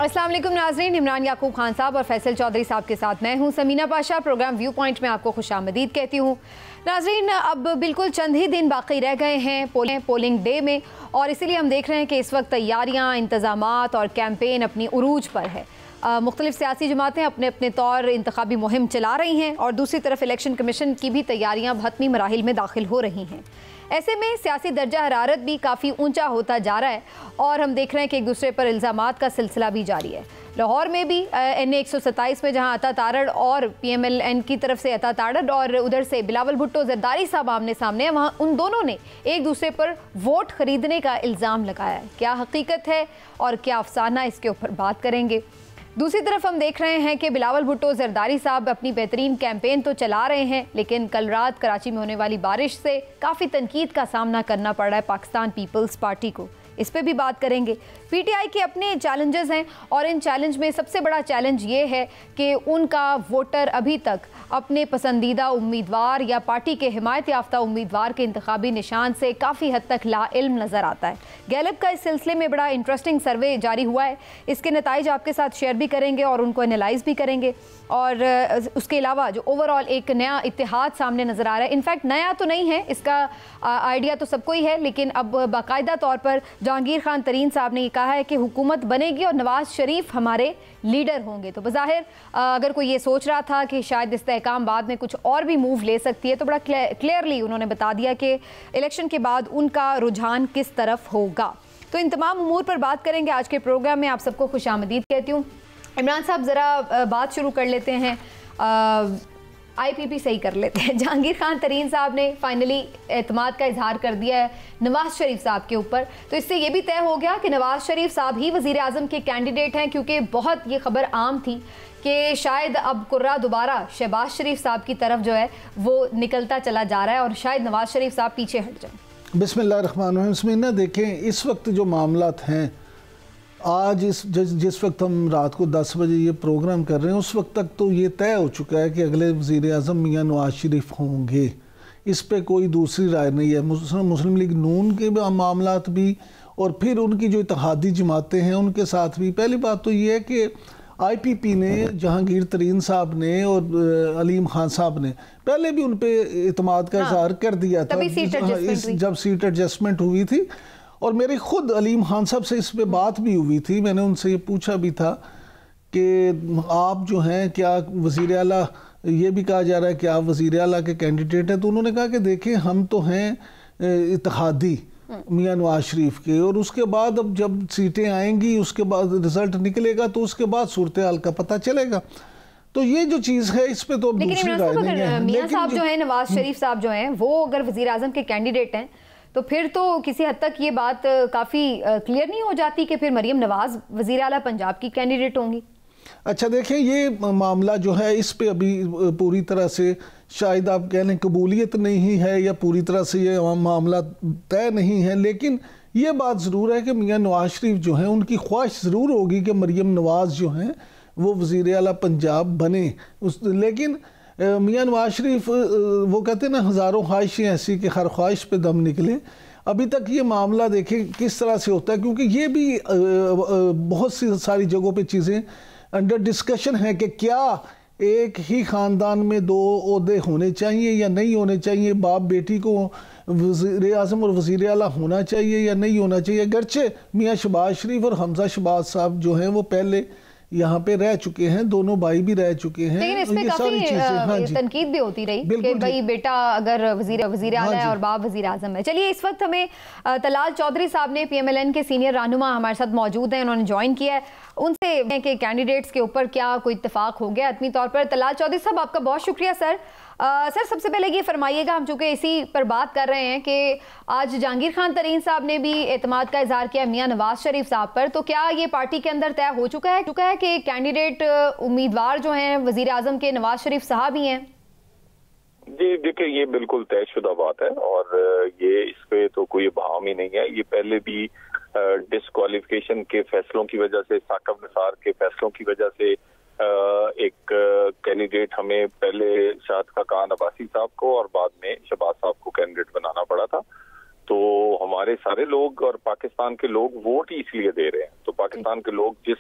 अस्सलाम वालेकुम नाज़रीन, इमरान याकूब खान साहब और फैसल चौधरी साहब के साथ मैं हूं Sameena Pasha. Programme view point में आपको खुशामदीद कहती हूं। नाज़रीन, अब बिल्कुल चंद ही दिन बाकी रह गए हैं पोलिंग डे में, और इसीलिए हम देख रहे हैं कि इस वक्त तैयारियां, इंतज़ामात और कैंपेन अपनी उरूज पर है। मुख्तलिफ सियासी जमातें अपने अपने तौर इंतखाबी मुहिम चला रही हैं और दूसरी तरफ इलेक्शन कमीशन की भी तैयारियां हतमी मराहिल में दाखिल हो रही हैं। ऐसे में सियासी दर्जा हरारत भी काफ़ी ऊंचा होता जा रहा है और हम देख रहे हैं कि एक दूसरे पर इल्ज़ामात का सिलसिला भी जारी है। लाहौर में भी NA 127 में जहां अता तारड़ और PMLN की तरफ से अता तारड़ और उधर से बिलावल भुट्टो जरदारी साहब आमने सामने हैं, वहाँ उन दोनों ने एक दूसरे पर वोट खरीदने का इल्ज़ाम लगाया है। क्या हकीकत है और क्या अफसाना, इसके ऊपर बात करेंगे। दूसरी तरफ हम देख रहे हैं कि बिलावल भुट्टो जरदारी साहब अपनी बेहतरीन कैंपेन तो चला रहे हैं, लेकिन कल रात कराची में होने वाली बारिश से काफ़ी तनकीद का सामना करना पड़ रहा है पाकिस्तान पीपल्स पार्टी को। इस पे भी बात करेंगे। PTI के अपने चैलेंजेस हैं और इन चैलेंज में सबसे बड़ा चैलेंज ये है कि उनका वोटर अभी तक अपने पसंदीदा उम्मीदवार या पार्टी के हिमायत याफ्ता उम्मीदवार के इंतखाबी निशान से काफ़ी हद तक लाइल्म नज़र आता है। गैलप का इस सिलसिले में बड़ा इंटरेस्टिंग सर्वे जारी हुआ है, इसके नताइज आपके साथ शेयर भी करेंगे और उनको एनालाइज भी करेंगे। और उसके अलावा जो ओवरऑल एक नया इत्तेहाद सामने नज़र आ रहा है, इनफैक्ट नया तो नहीं है, इसका आइडिया तो सबको ही है, लेकिन अब बाकायदा तौर पर जहांगीर खान तरीन साहब ने कहा है कि हुकूमत बनेगी और नवाज शरीफ हमारे लीडर होंगे। तो बज़ाहिर अगर कोई ये सोच रहा था कि शायद इस्तेहकाम बाद में कुछ और भी मूव ले सकती है, तो बड़ा क्लियरली उन्होंने बता दिया कि इलेक्शन के बाद उनका रुझान किस तरफ होगा। तो इन तमाम उमूर पर बात करेंगे आज के प्रोग्राम में। आप सबको खुशामदीद कहती हूँ। इमरान साहब, ज़रा बात शुरू कर लेते हैं, IPP सही कर लेते हैं। जहांगीर खान तरीन साहब ने फाइनली एतमाद का इजहार कर दिया है नवाज शरीफ साहब के ऊपर, तो इससे ये भी तय हो गया कि नवाज शरीफ साहब ही वज़ीर आज़म के कैंडिडेट हैं, क्योंकि बहुत ये खबर आम थी कि शायद अब कुर्रा दोबारा शहबाज शरीफ साहब की तरफ जो है वो निकलता चला जा रहा है और शायद नवाज शरीफ साहब पीछे हट जाए। बिस्मिल्लाहिर्रहमानिर्रहीम। देखें, इस वक्त जो मामलात हैं, आज जिस वक्त हम रात को 10 बजे ये प्रोग्राम कर रहे हैं, उस वक्त तक तो ये तय हो चुका है कि अगले वज़ीर आज़म मियाँ नवाज शरीफ होंगे। इस पे कोई दूसरी राय नहीं है। मुस्लिम लीग नून के मामलात भी और फिर उनकी जो इत्तेहादी जमातें हैं उनके साथ भी। पहली बात तो ये है कि IPP ने, जहांगीर तरीन साहब ने और अलीम खान साहब ने पहले भी उन पर इत्माद का इजहार कर दिया था जब सीट एडजस्टमेंट हुई थी। और मेरी खुद अलीम खान साहब से इस पे बात भी हुई थी। मैंने उनसे ये पूछा भी था कि आप जो हैं, क्या वज़ीर आला, ये भी कहा जा रहा है कि आप वज़ीर आला के कैंडिडेट हैं, तो उन्होंने कहा कि देखें, हम तो हैं इत्तेहादी मियाँ नवाज शरीफ के, और उसके बाद अब जब सीटें आएंगी, उसके बाद रिजल्ट निकलेगा, तो उसके बाद सूरत हाल का पता चलेगा। तो ये जो चीज़ है, इस पे तो दूसरी राय नहीं है। मियाँ साहब जो है, नवाज शरीफ साहब जो हैं, वो अगर वज़ीर आज़म के कैंडिडेट हैं तो फिर तो किसी हद तक ये बात काफ़ी क्लियर नहीं हो जाती कि फिर मरीम नवाज वज़ीर आला पंजाब की कैंडिडेट होंगी। अच्छा, देखें, ये मामला जो है, इस पे अभी पूरी तरह से शायद आप कह लें कबूलियत नहीं है या पूरी तरह से ये मामला तय नहीं है, लेकिन ये बात ज़रूर है कि मियाँ नवाज शरीफ जो हैं, उनकी ख्वाहिश ज़रूर होगी कि मरीम नवाज जो हैं वो वज़ीर आला पंजाब बने। लेकिन मियाँ नवाज शरीफ, वो कहते हैं ना, हज़ारों ख्वाहिशें ऐसी कि हर ख्वाहिश पे दम निकले। अभी तक ये मामला देखें किस तरह से होता है, क्योंकि ये भी बहुत सी सारी जगहों पे चीज़ें अंडर डिस्कशन है कि क्या एक ही ख़ानदान में 2 ओहदे होने चाहिए या नहीं होने चाहिए, बाप बेटी को वज़ीर आज़म और वज़ीर आला होना चाहिए या नहीं होना चाहिए। अगरचे मियाँ शहबाज शरीफ और हमजा शहबाज साहब जो हैं वो पहले यहाँ पे रह चुके हैं, दोनों भाई भी रह चुके हैं, लेकिन इसमें काफी तनकीद भी होती रही कि भाई बेटा अगर वजीर आला है और बाप वजीर आजम है। चलिए, इस वक्त हमें तलाल चौधरी साहब ने, PMLN के सीनियर रहनुमा, हमारे साथ मौजूद हैं, उन्होंने ज्वाइन किया है। उनसे के कैंडिडेट्स के ऊपर क्या कोई इत्तेफाक हो गया आदमी तौर पर। तलाल चौधरी साहब, आपका बहुत शुक्रिया सर। सर, सबसे पहले ये फरमाइएगा, हम चूँकि इसी पर बात कर रहे हैं कि आज जहांगीर खान तरीन साहब ने भी एतमाद का इजहार किया मियाँ नवाज शरीफ साहब पर, तो क्या ये पार्टी के अंदर तय हो चुका है कि कैंडिडेट उम्मीदवार जो हैं वजीर आजम के नवाज शरीफ साहब ही हैं? जी देखिए, ये बिल्कुल तयशुदा बात है और ये इस पे तो कोई बहाम ही नहीं है। ये पहले भी डिस्क्वालिफिकेशन के फैसलों की वजह से, साकब निसार के फैसलों की वजह से एक कैंडिडेट हमें पहले शाद खाकान अब्बासी साहब को और बाद में शहबाज साहब को कैंडिडेट बनाना पड़ा था। तो हमारे सारे लोग और पाकिस्तान के लोग वोट ही इसलिए दे रहे हैं। तो पाकिस्तान के लोग जिस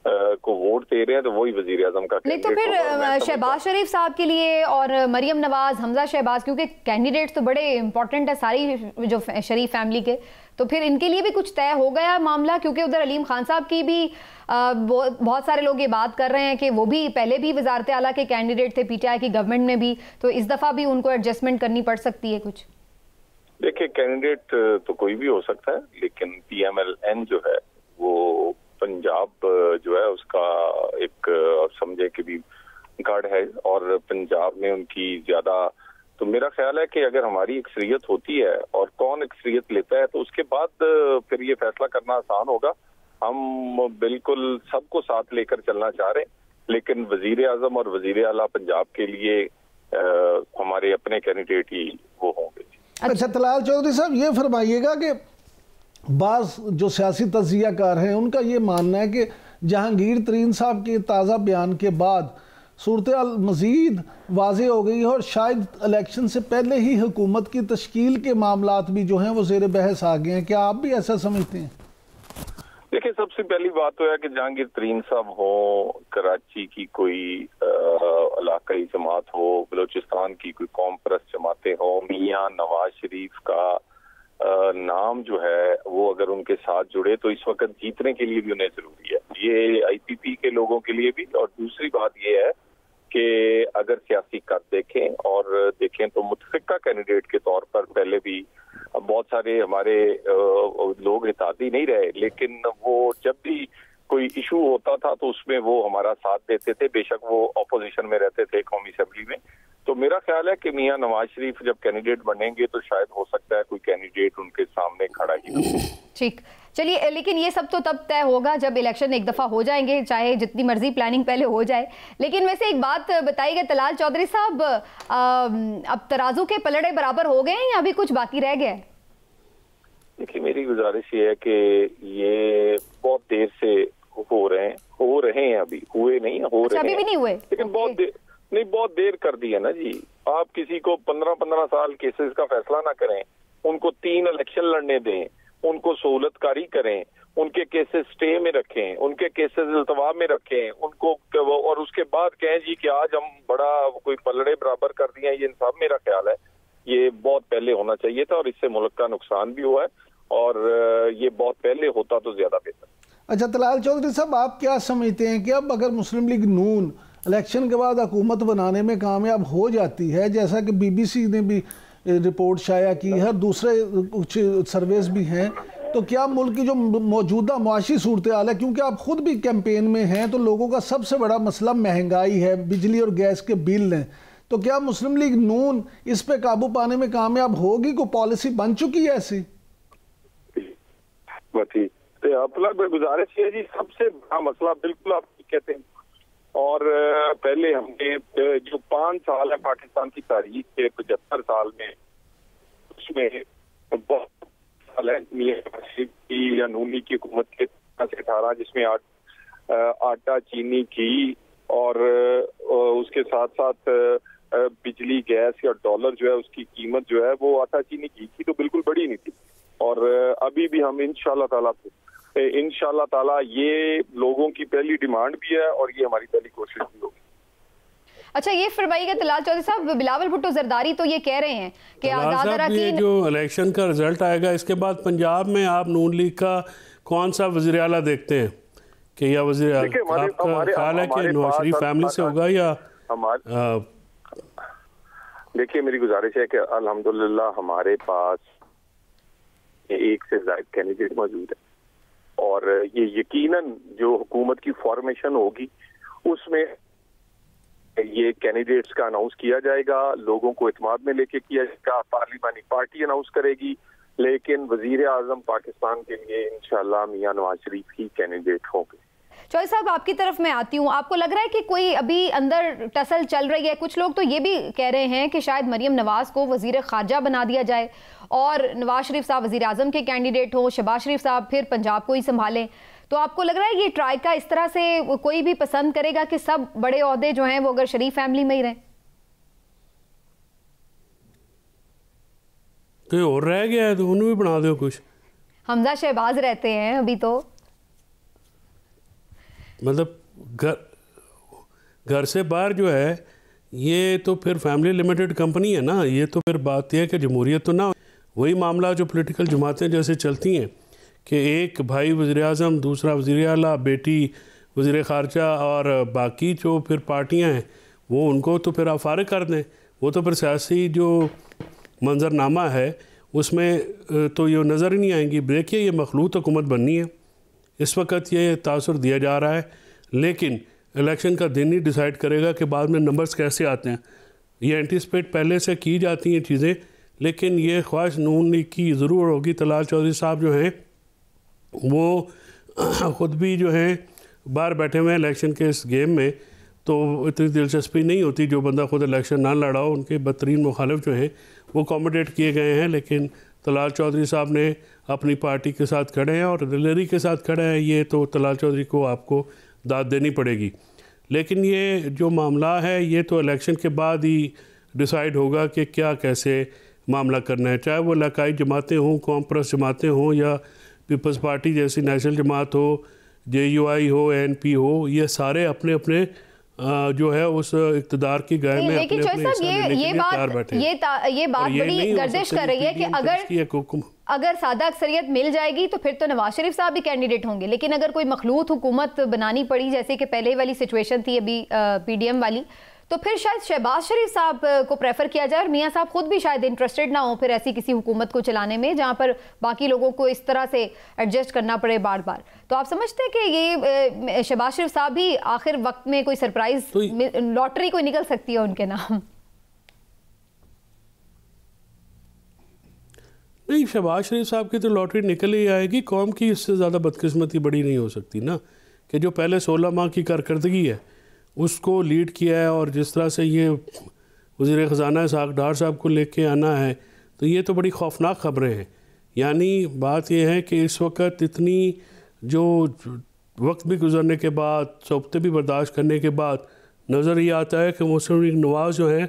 को वोट दे रहे हैं तो वही वजीर आजम का नहीं। तो फिर शहबाज शरीफ साहब के लिए और मरियम नवाज, हमजा शहबाज, क्योंकि कैंडिडेट्स तो बड़े इंपॉर्टेंट है सारी जो शरीफ फैमिली के, तो फिर इनके लिए भी कुछ तय हो गया मामला? क्योंकि उधर अलीम खान साहब की भी बहुत सारे लोग ये बात कर रहे हैं कि वो भी पहले भी वजारत आला के कैंडिडेट थे पीटीआई की गवर्नमेंट में भी, तो इस दफा भी उनको एडजस्टमेंट करनी पड़ सकती है कुछ? देखिए, कैंडिडेट तो कोई भी हो सकता है, लेकिन PMLN जो है वो पंजाब जो है उसका एक समझे कि भी गढ़ है, और पंजाब में उनकी ज्यादा, तो मेरा ख्याल है कि अगर हमारी अक्सरियत होती है और कौन अक्सरियत लेता है तो उसके बाद फिर ये फैसला करना आसान होगा। हम बिल्कुल सबको साथ लेकर चलना चाह रहे हैं, लेकिन वजीर आजम और वजीर आला पंजाब के लिए हमारे अपने कैंडिडेट ही वो होंगे। अच्छा तलाल चौधरी साहब, ये फरमाइएगा कि बाज़ जो सियासी तज्ज़ियाकार हैं उनका ये मानना है कि जहांगीर तरीन साहब के ताज़ा बयान के बाद सूरत मज़ीद वाज़ेह हो गई है और शायद इलेक्शन से पहले ही हुकूमत की तश्कील के मामलात भी जो हैं वो ज़ेर बहस आ गए हैं। क्या आप भी ऐसा समझते हैं? देखिए, सबसे पहली बात तो है कि जहांगीर तरीन साहब हो, कराची की कोई इलाकाई जमात हो, बलोचिस्तान की कोई कौम परस्त जमातें हो, मियाँ नवाज शरीफ का नाम जो है वो अगर उनके साथ जुड़े तो इस वक्त जीतने के लिए भी उन्हें जरूरी है, ये IPP के लोगों के लिए भी। और दूसरी बात ये है कि अगर सियासी कद देखें तो मुतफिका कैंडिडेट के तौर पर पहले भी बहुत सारे हमारे लोग हिताती नहीं रहे, लेकिन वो जब भी कोई इशू होता था तो उसमें वो हमारा साथ देते थे, बेशक वो ऑपोजिशन में रहते थे कौमी असेंबली में। तो मेरा ख्याल है कि मियां नवाज शरीफ जब कैंडिडेट बनेंगे तो शायद हो सकता है कोई कैंडिडेट उनके सामने खड़ा ही हो। ठीक, चलिए, लेकिन ये सब तो तब तय होगा जब इलेक्शन एक दफ़ा हो जाएंगे, चाहे जितनी मर्जी प्लानिंग पहले हो जाए। लेकिन वैसे एक बात बताइएगा तलाल चौधरी साहब, अब तराजू के पलड़े बराबर हो गए हैं या अभी कुछ बाकी रह गया है? देखिए, मेरी गुजारिश ये है कि ये बहुत देर से हो रहे हैं अभी हुए नहीं, हो रहे हैं अभी भी नहीं हुए, लेकिन बहुत देर कर दी है ना जी। आप किसी को 15-15 साल केसेस का फैसला ना करें, उनको 3 इलेक्शन लड़ने दें, उनको सहूलतकारी करें, उनके केसेस स्टे में रखें, उनके केसेस इल्तवा में रखें, उनको और उसके बाद कहें जी कि आज हम बड़ा कोई पलड़े बराबर कर दिए। ये इंसाफ, मेरा ख्याल है ये बहुत पहले होना चाहिए था और इससे मुल्क का नुकसान भी हुआ है, और ये बहुत पहले होता तो ज्यादा बेहतर। अच्छा तलाल चौधरी साहब, आप क्या समझते हैं कि अब अगर मुस्लिम लीग नून इलेक्शन के बाद हुकूमत बनाने में कामयाब हो जाती है, जैसा कि BBC ने भी रिपोर्ट शाया की है, दूसरे कुछ सर्वेस भी हैं, तो क्या मुल्क की जो मौजूदा मुआशी सूरत हाल है, क्योंकि आप खुद भी कैंपेन में हैं, तो लोगों का सबसे बड़ा मसला महंगाई है, बिजली और गैस के बिल हैं, तो क्या मुस्लिम लीग नून इस पे काबू पाने में कामयाब होगी? कोई पॉलिसी बन चुकी है ऐसी? गुजारिश है जी, सबसे बड़ा मसला बिल्कुल आप कहते हैं। और पहले हमने जो 5 साल है पाकिस्तान की तारीख के 75 साल में, उसमें बहुत साल है मियां की या नूनी की हुकूमत के 18, जिसमें आटा चीनी की और उसके साथ साथ बिजली गैस या डॉलर जो है उसकी कीमत जो है वो आटा चीनी की थी तो बिल्कुल बड़ी नहीं थी। और अभी भी हम इंशाल्लाह ताला ये लोगों की पहली डिमांड भी है और ये हमारी पहली कोशिश भी होगी। अच्छा, ये फरमाइएगा तलाल चौधरी साहब, बिलावल भुट्टो जरदारी तो ये कह रहे हैं कि आजाद अरकान, जो इलेक्शन का रिजल्ट आएगा इसके बाद पंजाब में आप नून लीग का कौन सा वज़ीर आला देखते हैं कि या वज़ीर आपका ख्याल है कि नवाज शरीफ फैमिली से होगा या? देखिए, मेरी गुजारिश है कि अल्हम्दुलिल्लाह हमारे पास एक से ज़ायद कैंडिडेट मौजूद है और ये यकीनन जो हुकूमत की फॉर्मेशन होगी उसमें ये कैंडिडेट्स का अनाउंस किया जाएगा, लोगों को इत्मीनान में लेके किया जाएगा, पार्लिमानी पार्टी अनाउंस करेगी, लेकिन वजीर आजम पाकिस्तान के लिए इंशाल्लाह मियां नवाज शरीफ ही कैंडिडेट होंगे। चौधरी साहब, आपकी तरफ मैं आती हूँ, आपको लग रहा है कि कोई अभी अंदर टसल चल रही है? कुछ लोग तो ये भी कह रहे हैं कि शायद मरियम नवाज को वजीर खारजा बना दिया जाए और नवाज शरीफ साहब वजीर आजम के कैंडिडेट हो, शहबाज शरीफ साहब फिर पंजाब को ही संभालें। तो आपको लग रहा है ये ट्राइका इस तरह से कोई भी पसंद करेगा कि सब बड़े ओहदे जो हैं वो अगर शरीफ फैमिली में ही रहें? कोई और रह गया है तो उन्हें भी बना दो कुछ। हमजा शहबाज रहते हैं अभी तो। मतलब घर से बाहर जो है ये तो फिर फैमिली लिमिटेड कंपनी है ना। ये तो फिर बात यह है कि जमहूरियत तो ना, वही मामला जो पॉलिटिकल जमातें जैसे चलती हैं कि एक भाई वज़ीर-ए-आज़म, दूसरा वज़ीर आला, बेटी वज़ीर ख़ारजा और बाकी जो फिर पार्टियां हैं वो उनको तो फिर आप फारिग कर दें। वो तो फिर सियासी जो मंजरनामा है उसमें तो ये नज़र ही नहीं आएंगी। देखिए ये मखलूत हुकूमत बननी है, इस वक्त ये तासुर दिया जा रहा है, लेकिन इलेक्शन का दिन ही डिसाइड करेगा कि बाद में नंबर्स कैसे आते हैं। ये एंटिसिपेट पहले से की जाती हैं चीज़ें, लेकिन ये ख्वाहिश नून लीग की ज़रूर होगी। तलाल चौधरी साहब जो हैं वो ख़ुद भी जो हैं बाहर बैठे हुए हैं इलेक्शन के इस गेम में, तो इतनी दिलचस्पी नहीं होती। जो बंदा खुद इलेक्शन ना लड़ा हो, उनके बदतरीन मुखालिफ जो हैं वो अकोमोडेट किए गए हैं, लेकिन तलाल चौधरी साहब ने अपनी पार्टी के साथ खड़े हैं और दिलेरी के साथ खड़े हैं। ये तो तलाल चौधरी को आपको दाद देनी पड़ेगी। लेकिन ये जो मामला है ये तो इलेक्शन के बाद ही डिसाइड होगा कि क्या कैसे मामला करना है, चाहे वो इलाकाई जमातें हों, कौम परस्त जमातें हों या पीपल्स पार्टी जैसी नेशनल जमात हो, JUI हो, ANP हो, ये सारे अपने अपने जो है उस इक़्तिदार की गाय में लेकिन अपने ये बात बड़ी गर्दिश कर रही है कि अगर सादा अक्सरियत मिल जाएगी तो फिर तो नवाज शरीफ साहब भी कैंडिडेट होंगे, लेकिन अगर कोई मखलूत हुकूमत बनानी पड़ी जैसे कि पहले वाली सिचुएशन थी अभी PDM वाली, तो फिर शायद शहबाज शरीफ साहब को प्रेफर किया जाए और मियां साहब खुद भी शायद इंटरेस्टेड ना हो फिर ऐसी किसी हुकूमत को चलाने में जहां पर बाकी लोगों को इस तरह से एडजस्ट करना पड़े बार बार। तो आप समझते हैं कि ये शहबाज शरीफ साहब भी आखिर वक्त में कोई सरप्राइज लॉटरी कोई निकल सकती है उनके नाम? नहीं, शहबाज शरीफ साहब की तो लॉटरी निकल ही आएगी। कौम की इससे ज़्यादा बदकिस्मती बड़ी नहीं हो सकती ना, कि जो पहले 16 माह की कारकर्दगी है उसको लीड किया है और जिस तरह से ये वज़ीर ख़ज़ाना इसहाक़ डार साहब को लेके आना है, तो ये तो बड़ी खौफनाक ख़बरें हैं। यानी बात यह है कि इस वक्त इतनी जो वक्त भी गुजरने के बाद, सोबतें भी बर्दाश्त करने के बाद नज़र ये आता है कि मुस्लिम लीग नवाज़ जो है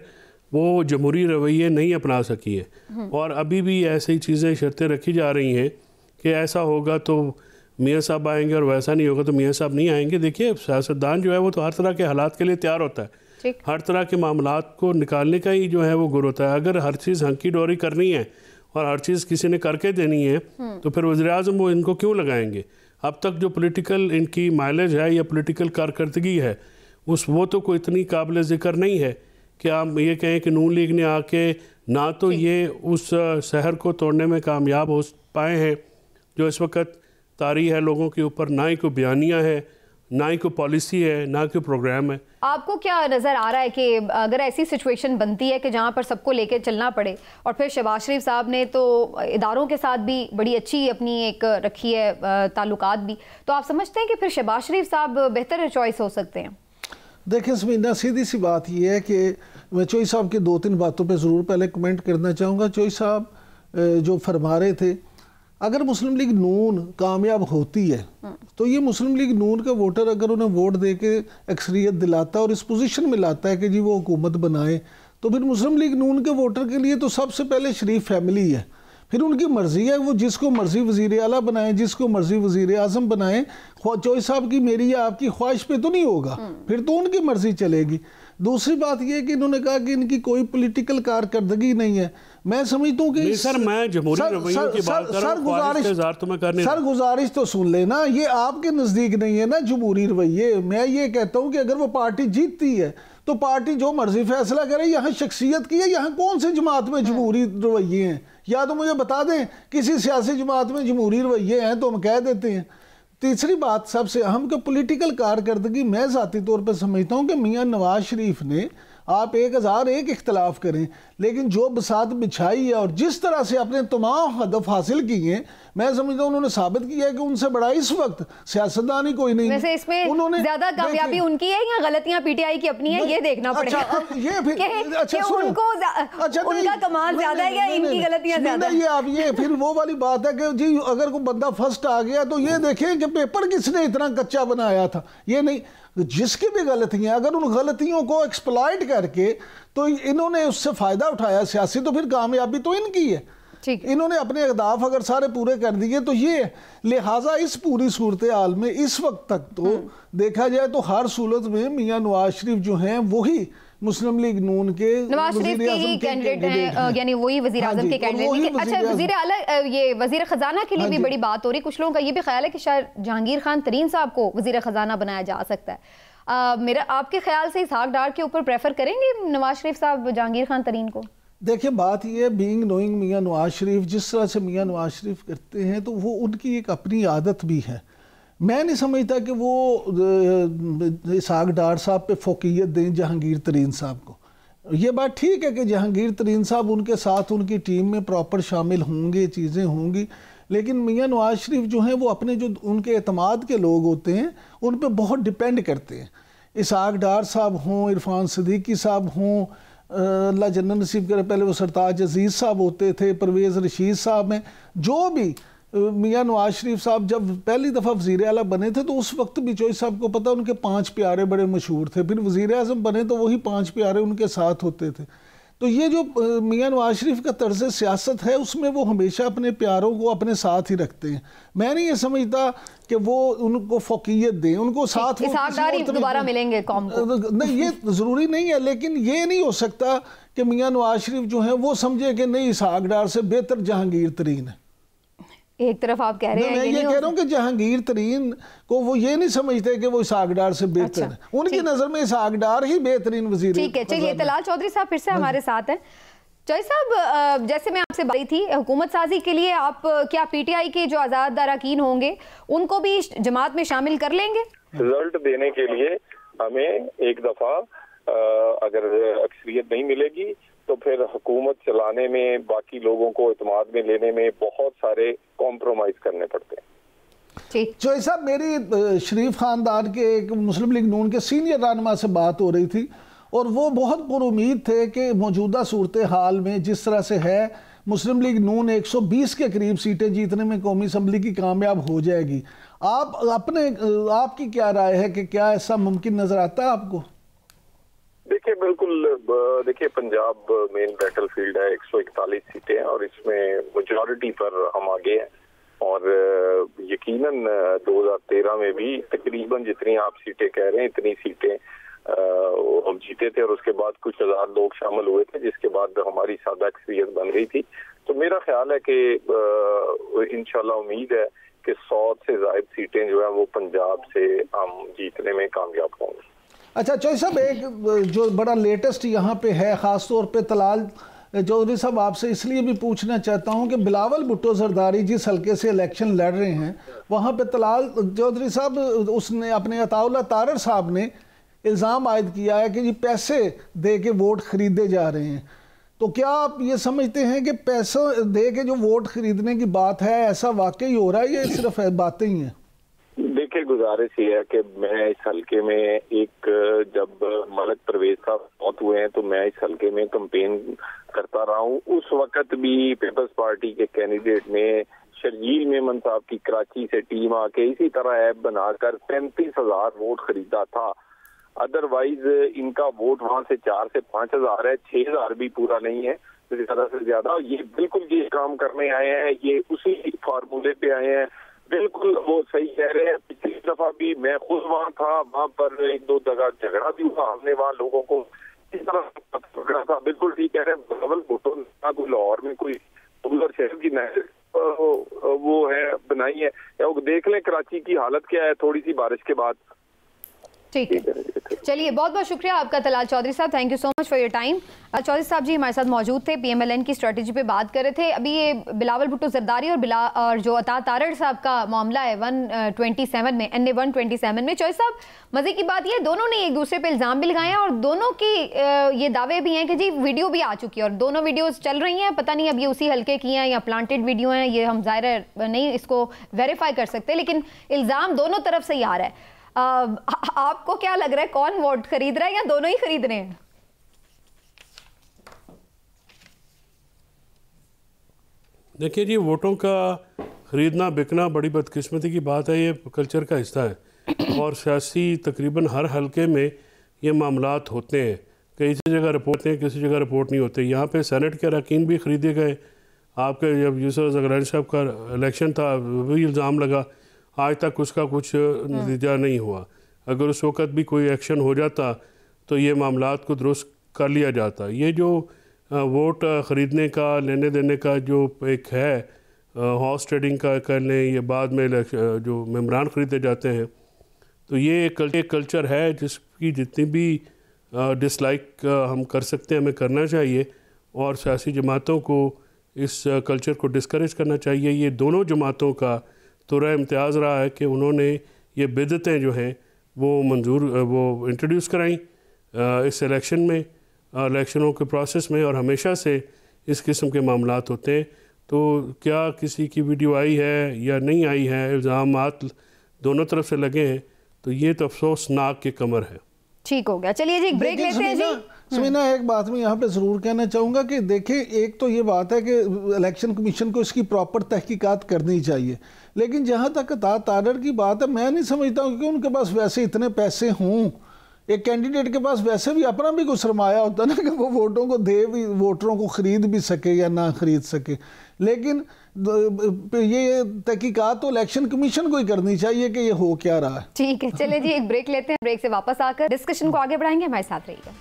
वो जमहूरी रवैये नहीं अपना सकी है और अभी भी ऐसी चीज़ें शर्तें रखी जा रही हैं कि ऐसा होगा तो मियाँ साहब आएंगे और वैसा नहीं होगा तो मियाँ साहब नहीं आएंगे। देखिए सियासतदान जो है वो तो हर तरह के हालात के लिए तैयार होता है, हर तरह के मामलात को निकालने का ही जो है वो गुर होता है। अगर हर चीज़ हंकी डोरी करनी है और हर चीज़ किसी ने करके देनी है तो फिर वज़ीर-ए-आज़म वो इनको क्यों लगाएंगे? अब तक जो पॉलिटिकल इनकी माइलेज है या पॉलिटिकल कारकर्दगी है वो तो कोई इतनी काबिल ज़िक्र नहीं है कि आप ये कहें कि नून लीग ने आके ना तो ये उस शहर को तोड़ने में कामयाब हो पाए हैं जो इस वक्त तारी है लोगों के ऊपर, ना ही कोई बयानिया है, ना ही कोई पॉलिसी है, ना कोई प्रोग्राम है। आपको क्या नज़र आ रहा है कि अगर ऐसी सिचुएशन बनती है कि जहाँ पर सबको लेके चलना पड़े, और फिर शहबाज शरीफ साहब ने तो इदारों के साथ भी बड़ी अच्छी अपनी एक रखी है ताल्लुकात भी, तो आप समझते हैं कि फिर शहबाज शरीफ साहब बेहतर चॉइस हो सकते हैं? देखिए समीना, सीधी सी बात यह है कि मैं चोई साहब की 2-3 बातों पे ज़रूर पहले कमेंट करना चाहूँगा। चोई साहब जो फरमा रहे थे, अगर मुस्लिम लीग नून कामयाब होती है तो ये मुस्लिम लीग नून का वोटर अगर उन्हें वोट दे के अक्सरियत दिलाता है और इस पोजीशन में लाता है कि जी वो हुकूमत बनाए, तो फिर मुस्लिम लीग नून के वोटर के लिए तो सबसे पहले शरीफ फैमिली है। फिर उनकी मर्ज़ी है, वो जिसको मर्ज़ी वज़ीर आला बनाए, जिसको मर्ज़ी वज़ीर आज़म बनाए। चोई साहब की मेरी या आपकी ख्वाहिश पे तो नहीं होगा, फिर तो उनकी मर्ज़ी चलेगी। दूसरी बात यह कि इन्होंने कहा कि इनकी कोई पॉलिटिकल कारकर्दगी नहीं है। मैं समझता हूँ कि सर मैं जमहूरी रवैयों की बात कर रहा हूं, सर गुजारिश तो सुन लेना, ये आपके नज़दीक नहीं है ना जमहूरी रवैये। मैं ये कहता हूँ कि अगर वो पार्टी जीतती है तो पार्टी जो मर्जी फैसला करे, यहाँ शख्सियत की है, यहाँ कौन से जमात में जमहूरी रवैये हैं? या तो मुझे बता दें किसी सियासी जमात में जमहूरी रवैये हैं तो हम कह देते हैं। तीसरी बात सबसे अहम कि पॉलिटिकल कारकर्दगी मैं ज़ाती तौर पर समझता हूँ कि मियाँ नवाज शरीफ ने, आप 1001 इख्तलाफ करें, लेकिन जो बसात बिछाई है और जिस तरह से अपने तमाम हदफ हासिल किए हैं, मैं समझता हूँ उन्होंने साबित किया है कि उनसे बड़ा इस वक्त सियासतदान ही कोई नहीं। वैसे इसमें उन्होंने ज्यादा कामयाबी उनकी है या गलतियां PTI की अपनी है, ये देखना पड़ेगा। ये फिर उनका कमाल ज्यादा है या इनकी गलतियां ज्यादा? ये फिर वो वाली बात है कि जी अगर कोई बंदा फर्स्ट आ गया तो ये देखें कि पेपर किसने इतना कच्चा बनाया था। ये नहीं, जिसकी भी गलतियां, अगर उन गलतियों को एक्सप्लॉइट करके तो इन्होंने उससे फ़ायदा उठाया सियासी, तो फिर कामयाबी तो इनकी है। इन्होंने अपने अहदाफ अगर सारे पूरे कर दिए तो ये, लिहाजा इस पूरी सूरत हाल में इस वक्त तक तो देखा जाए तो हर सूरत में मियां नवाज शरीफ जो हैं वही मुस्लिम लीग नून के नवाज शरीफ के ही कैंडिडेट हैं, यानी वही वजीर आजम के कैंडिडेट। अच्छा, वजीर आला, ये वजीर खजाना के लिए भी बड़ी बात हो रही, कुछ लोगों का ये भी ख्याल है कि शायद जहांगीर खान तरीन साहब को वजीर खजाना बनाया जा सकता है। मेरा आपके ख्याल से इसहाक डार के ऊपर प्रेफर करेंगे नवाज शरीफ साहब जहांगीर खान तरीन को? देखिए, बात ये बीइंग नोइंग मियां नवाज शरीफ, जिस तरह से मियां नवाज शरीफ करते हैं तो वो उनकी एक अपनी आदत भी है। मैं नहीं समझता कि वो इसहाक डार साहब पे फोकियत दें जहांगीर तरीन साहब को। ये बात ठीक है कि जहांगीर तरीन साहब उनके साथ उनकी टीम में प्रॉपर शामिल होंगे, चीज़ें होंगी, लेकिन मियां नवाज शरीफ जो हैं वो अपने जो उनके एतमाद के लोग होते हैं उन पे बहुत डिपेंड करते हैं। इसहाक डार साहब हों, इरफान सिद्दीकी साहब हों, अल्लाह जन्नत नसीब करे, पहले वो सरताज अजीज़ साहब होते थे, परवेज़ रशीद साहब हैं, जो भी मियां नवाज शरीफ साहब जब पहली दफ़ा वज़ीर आला बने थे तो उस वक्त भी चौधरी साहब को पता उनके 5 प्यारे बड़े मशहूर थे, फिर वज़ीर आज़म बने तो वही 5 प्यारे उनके साथ होते थे। तो ये जो मियां नवाज शरीफ का तर्ज सियासत है उसमें वो हमेशा अपने प्यारों को अपने साथ ही रखते हैं। मैं नहीं ये समझता कि वो उनको फोकियत दें, उनको साथ दोबारा मिलेंगे कौम को, नहीं ये ज़रूरी नहीं है, लेकिन ये नहीं हो सकता कि मियां नवाज शरीफ जो है वो समझे कि नहीं इसहाक डार से बेहतर जहांगीर तरीन है। एक तरफ आप कह रहे हैं, मैं ये कह रहा हूँ कि जहांगीर तरीन को वो ये नहीं समझते कि वो इसहाक डार से बेहतर है, उनकी नजर में इसहाक डार ही बेहतरीन वजीर। ठीक है, चलिए तलाल चौधरी साहब फिर से हमारे साथ हैं। चौधरी साहब, जैसे मैं आपसे बात थी हुकूमत साजी के लिए, आप क्या पीटीआई के जो आज़ाद अरकान होंगे उनको भी जमात में शामिल कर लेंगे? रिजल्ट देने के लिए हमें एक दफा अगर अक्सरियत नहीं मिलेगी तो फिर हुकूमत चलाने में, बाकी लोगों को इत्मीनान में लेने में बहुत सारे कॉम्प्रोमाइज करने पड़ते हैं। चौधरी साहब, मेरी शरीफ खानदान के एक मुस्लिम लीग नून के सीनियर रहनुमा से बात हो रही थी और वो बहुत पुरुमीद थे कि मौजूदा सूरत हाल में जिस तरह से है मुस्लिम लीग नून 120 के करीब सीटें जीतने में कौमी असम्बली की कामयाब हो जाएगी। आपकी क्या राय है कि क्या ऐसा मुमकिन नजर आता है आपको? देखिए, बिल्कुल, देखिए पंजाब मेन बैटल फील्ड है, 141 सीटें हैं और इसमें मेजॉरिटी पर हम आगे हैं और यकीनन 2013 में भी तकरीबन जितनी आप सीटें कह रहे हैं इतनी सीटें हम जीते थे और उसके बाद कुछ हजार लोग शामिल हुए थे, जिसके बाद हमारी सादा अक्सरियत बन गई थी। तो मेरा ख्याल है कि इंशाल्लाह उम्मीद है कि 100 से ज़ायद सीटें जो है वो पंजाब से हम जीतने में कामयाब होंगे। अच्छा चौधरी साहब, एक जो बड़ा लेटेस्ट यहाँ पे है ख़ास तौर पे तलाल चौधरी साहब, आपसे इसलिए भी पूछना चाहता हूँ कि बिलावल भुट्टो जरदारी जिस हल्के से इलेक्शन लड़ रहे हैं वहाँ पे तलाल चौधरी साहब उसने अपने अताउल्लाह तारड़ साहब ने इल्ज़ाम आयद किया है कि ये पैसे दे के वोट ख़रीदे जा रहे हैं। तो क्या आप ये समझते हैं कि पैसा दे के जो वोट ख़रीदने की बात है ऐसा वाकई हो रहा है या सिर्फ बातें ही हैं? देखिए, गुजारिश ये है कि मैं इस हल्के में जब मलक परवेज साहब मौत हुए हैं तो मैं इस हल्के में कैंपेन करता रहा हूँ। उस वक्त भी पीपल्स पार्टी के कैंडिडेट ने शर्जील मेमन साहब की कराची से टीम आके इसी तरह ऐप बनाकर 35,000 वोट खरीदा था। अदरवाइज इनका वोट वहां से 4 से 5,000 है, 6,000 भी पूरा नहीं है, ज्यादा से ज्यादा। ये बिल्कुल ये काम करने आए हैं, ये उसी फार्मूले पे आए हैं। बिल्कुल वो सही कह रहे हैं। पिछली दफा भी मैं खुद वहाँ था, वहाँ पर 1-2 जगह झगड़ा भी हुआ, हमने वहाँ लोगों को इस तरह पकड़ा था। बिल्कुल ठीक कह रहे हैं। बिलावल भुट्टो कोई लाहौर में कोई शहर की नहर वो है बनाई है, या वो देख लें कराची की हालत क्या है थोड़ी सी बारिश के बाद। ठीक है, चलिए बहुत बहुत शुक्रिया आपका तलाल चौधरी साहब, thank you so much for your time. Chaudhry साहब जी हमारे साथ मौजूद थे, पीएमएलएन की स्ट्रेटजी पे बात कर रहे थे। अभी ये बिलावल भुट्टो जरदारी और जो अता तारड़ साहब का मामला है 127 में, NA 127 में, चौधरी साहब मजे की बात ये दोनों ने एक दूसरे पे इल्ज़ाम भी लगाए हैं और दोनों की ये दावे भी हैं कि जी वीडियो भी आ चुकी है और दोनों वीडियोज़ चल रही हैं। पता नहीं अब ये उसी हल्के की हैं या प्लांटेड वीडियो हैं, ये हम ज़ाहिर नहीं इसको वेरीफाई कर सकते, लेकिन इल्ज़ाम दोनों तरफ से ही आ रहा है। आपको क्या लग रहा है, कौन वोट खरीद रहा है या दोनों ही खरीद रहे हैं? देखिए जी, वोटों का खरीदना बिकना बड़ी बदकिस्मती की बात है, ये कल्चर का हिस्सा है और सियासी तकरीबन हर हलके में ये मामलात होते हैं। किसी जगह रिपोर्ट हैं, किसी जगह रिपोर्ट नहीं होते। यहाँ पे सेनेट के अरकान भी खरीदे गए, आपके जब यूसुफ ज़गरानी साहब का इलेक्शन था वही इल्ज़ाम लगा, आज तक उसका कुछ नतीजा नहीं हुआ। अगर उस वक़्त भी कोई एक्शन हो जाता तो ये मामलात को दुरुस्त कर लिया जाता। ये जो वोट ख़रीदने का, लेने देने का जो एक है, हॉर्स ट्रेडिंग का कर लें, ये बाद में जो मेम्बरान ख़रीदे जाते हैं, तो ये एक कल्चर है जिसकी जितनी भी डिसलाइक हम कर सकते हैं, हमें करना चाहिए और सियासी जमातों को इस कल्चर को डिस्करेज करना चाहिए। ये दोनों जमातों का तुरा इम्तियाज़ रहा है कि उन्होंने ये बिदतें जो हैं वो इंट्रोड्यूस कराई इस इलेक्शन में, इलेक्शनों के प्रोसेस में, और हमेशा से इस किस्म के मामलात होते हैं। तो क्या किसी की वीडियो आई है या नहीं आई है, इल्ज़ामात दोनों तरफ से लगे हैं, तो ये तो अफसोसनाक के कमर है। ठीक हो गया, चलिए जी एक ब्रेक लेते हैं जी। समीना, एक बात मैं यहाँ पे ज़रूर कहना चाहूँगा कि देखिए, एक तो ये बात है कि इलेक्शन कमीशन को इसकी प्रॉपर तहकीकात करनी चाहिए, लेकिन जहाँ तक तारर की बात है, मैं नहीं समझता हूँ कि उनके पास वैसे इतने पैसे हों। एक कैंडिडेट के पास वैसे भी अपना भी कोई सरमाया होता ना कि वो वोटों को दे भी, वोटरों को ख़रीद भी सके या ना ख़रीद सके। लेकिन ये तहकीकात तो इलेक्शन कमीशन को ही करनी चाहिए कि ये हो क्या रहा है। ठीक है, चलिए जी एक ब्रेक लेते हैं, ब्रेक से वापस आकर डिस्कशन को आगे बढ़ाएंगे। हमारे साथ रहिएगा।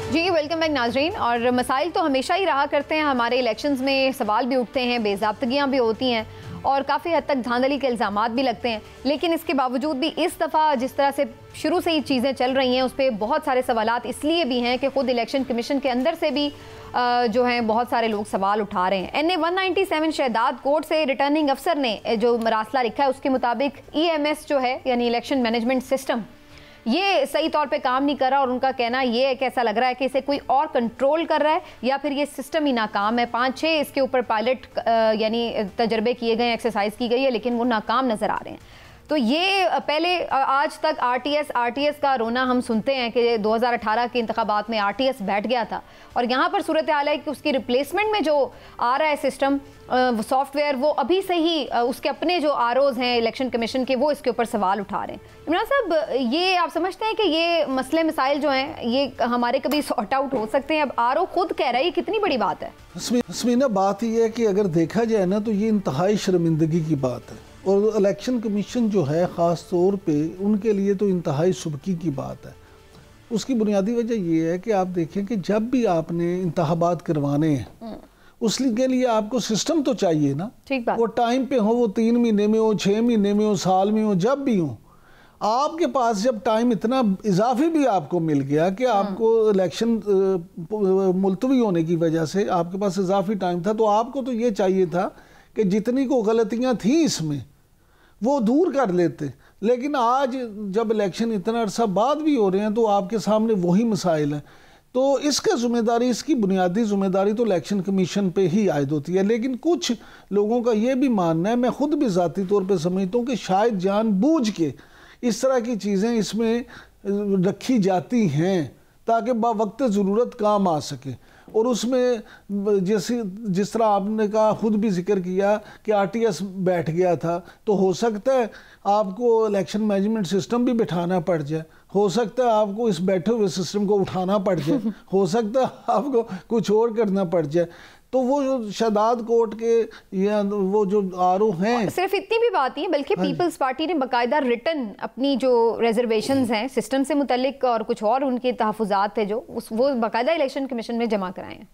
जी वेलकम बैक नाजरीन। और मसाइल तो हमेशा ही रहा करते हैं, हमारे इलेक्शंस में सवाल भी उठते हैं, बेज़ाब्तगियाँ भी होती हैं और काफ़ी हद तक धांधली के इल्ज़ामात भी लगते हैं। लेकिन इसके बावजूद भी इस दफ़ा जिस तरह से शुरू से ही चीज़ें चल रही हैं उस पर बहुत सारे सवालात इसलिए भी हैं कि ख़ुद इलेक्शन कमीशन के अंदर से भी जो हैं बहुत सारे लोग सवाल उठा रहे हैं। NA 197 शहदाद कोर्ट से रिटर्निंग अफसर ने जो मरासला लिखा है उसके मुताबिक EMS जो है यानी इलेक्शन मैनेजमेंट सिस्टम, ये सही तौर पे काम नहीं कर रहा और उनका कहना ये है कि ऐसा लग रहा है कि इसे कोई और कंट्रोल कर रहा है या फिर ये सिस्टम ही नाकाम है। 5-6 इसके ऊपर पायलट यानी तजर्बे किए गए, एक्सरसाइज की गई है, लेकिन वो नाकाम नज़र आ रहे हैं। तो ये पहले आज तक RTS का रोना हम सुनते हैं कि 2018 के इंतखाबात में RTS बैठ गया था और यहाँ पर सूरत हाल है कि उसकी रिप्लेसमेंट में जो आ रहा है सिस्टम सॉफ्टवेयर, वो अभी से ही उसके अपने जो ROs हैं इलेक्शन कमीशन के, वो इसके ऊपर सवाल उठा रहे हैं। इमरान साहब, ये आप समझते हैं कि ये मसले मसाइल जो हैं ये हमारे कभी सॉर्ट आउट हो सकते हैं? अब RO खुद कह रहा है, ये कितनी बड़ी बात है? समीना, बात ये है कि अगर देखा जाए ना तो ये इंतहाई शर्मिंदगी की बात है और इलेक्शन कमीशन जो है ख़ास तौर पे उनके लिए तो इंतहाई सुबकी की बात है। उसकी बुनियादी वजह ये है कि आप देखें कि जब भी आपने इंतखाबात करवाने हैं उसके लिए आपको सिस्टम तो चाहिए ना। ठीक बात। वो टाइम पे हो, वो 3 महीने में हो, 6 महीने में हो, साल में हो, जब भी हो, आपके पास जब टाइम इतना इजाफी भी आपको मिल गया कि आपको इलेक्शन मुलतवी होने की वजह से आपके पास इजाफी टाइम था, तो आपको तो ये चाहिए था कि जितनी को गलतियां थी इसमें वो दूर कर लेते। लेकिन आज जब इलेक्शन इतना अरसा बाद भी हो रहे हैं तो आपके सामने वही मसाइल हैं। तो इसका ज़िम्मेदारी, इसकी बुनियादी ज़िम्मेदारी तो इलेक्शन कमीशन पे ही आयद होती है। लेकिन कुछ लोगों का ये भी मानना है, मैं खुद भी ज़ाती तौर पे समझता हूँ कि शायद जानबूझ के इस तरह की चीज़ें इसमें रखी जाती हैं ताकि बावक्त ज़रूरत काम आ सके। और उसमें जिस तरह आपने कहा, खुद भी जिक्र किया कि RTS बैठ गया था, तो हो सकता है आपको इलेक्शन मैनेजमेंट सिस्टम भी बिठाना पड़ जाए, हो सकता है आपको इस बैठे हुए सिस्टम को उठाना पड़ जाए, हो सकता है आपको कुछ और करना पड़ जाए। तो वो जो शहदाद कोर्ट के या वो जो RO हैं, सिर्फ इतनी भी बात नहीं, बल्कि पीपल्स पार्टी ने बाकायदा रिटर्न अपनी जो रिजर्वेशंस हैं सिस्टम से मुतल्लिक और कुछ और उनके तहफ़्फ़ुज़ात थे जो वो बाकायदा इलेक्शन कमीशन में जमा कराए हैं।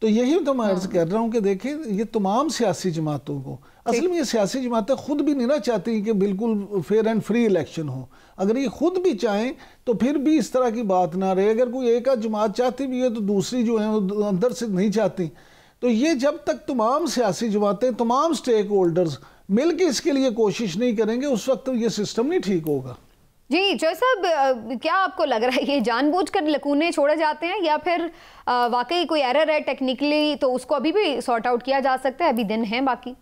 तो यही तो मैं अर्ज़ कर रहा हूँ कि देखिए, ये तमाम सियासी जमातों को, असल में ये सियासी जमातें खुद भी नहीं ना चाहती कि बिल्कुल फेयर एंड फ्री इलेक्शन हो। अगर ये खुद भी चाहें तो फिर भी इस तरह की बात ना रहे। अगर कोई एक आध जमात चाहती भी है तो दूसरी जो है वो अंदर से नहीं चाहती। तो ये जब तक तमाम सियासी जमातें, तमाम स्टेक होल्डर्स मिल के इसके लिए कोशिश नहीं करेंगे, उस वक्त तो ये सिस्टम नहीं ठीक होगा। जी जय साहब, क्या आपको लग रहा है ये जानबूझकर लकूने छोड़े जाते हैं या फिर वाकई कोई एरर है टेक्निकली, तो उसको अभी भी सॉर्ट आउट किया जा सकता है, अभी दिन है बाकी?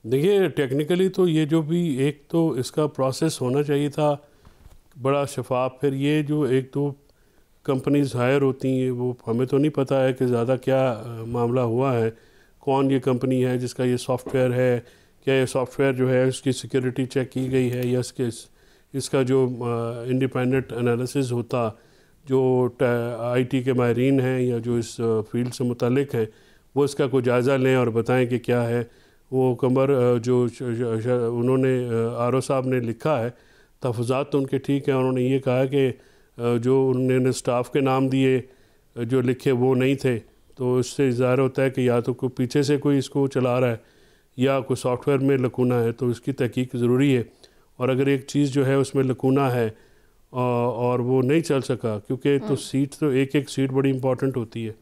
देखिए, टेक्निकली तो ये जो भी एक तो इसका प्रोसेस होना चाहिए था बड़ा शफाफ। फिर ये जो एक तो कंपनीज हायर होती हैं, वो हमें तो नहीं पता है कि ज़्यादा क्या मामला हुआ है, कौन ये कंपनी है जिसका ये सॉफ्टवेयर है, क्या ये सॉफ्टवेयर जो है उसकी सिक्योरिटी चेक की गई है, या इसका जो इंडिपेंडेंट एनालिसिस होता, जो आईटी के माहिरीन हैं या जो इस फील्ड से मुतल्लिक हैं वो इसका कोई जायज़ा लें और बताएं कि क्या है। वो कमर जो उन्होंने आर ओ साहब ने लिखा है, तहफ़्फ़ुज़ात तो उनके ठीक हैं, उन्होंने ये कहा कि जो उन्होंने स्टाफ के नाम दिए जो लिखे वो नहीं थे, तो इससे ज़ाहिर होता है कि या तो कोई पीछे से कोई इसको चला रहा है या कोई सॉफ्टवेयर में लकूना है, तो इसकी तहकीक ज़रूरी है। और अगर एक चीज़ जो है उसमें लकूना है और वो नहीं चल सका, क्योंकि तो सीट तो एक एक सीट बड़ी इंपॉर्टेंट होती है,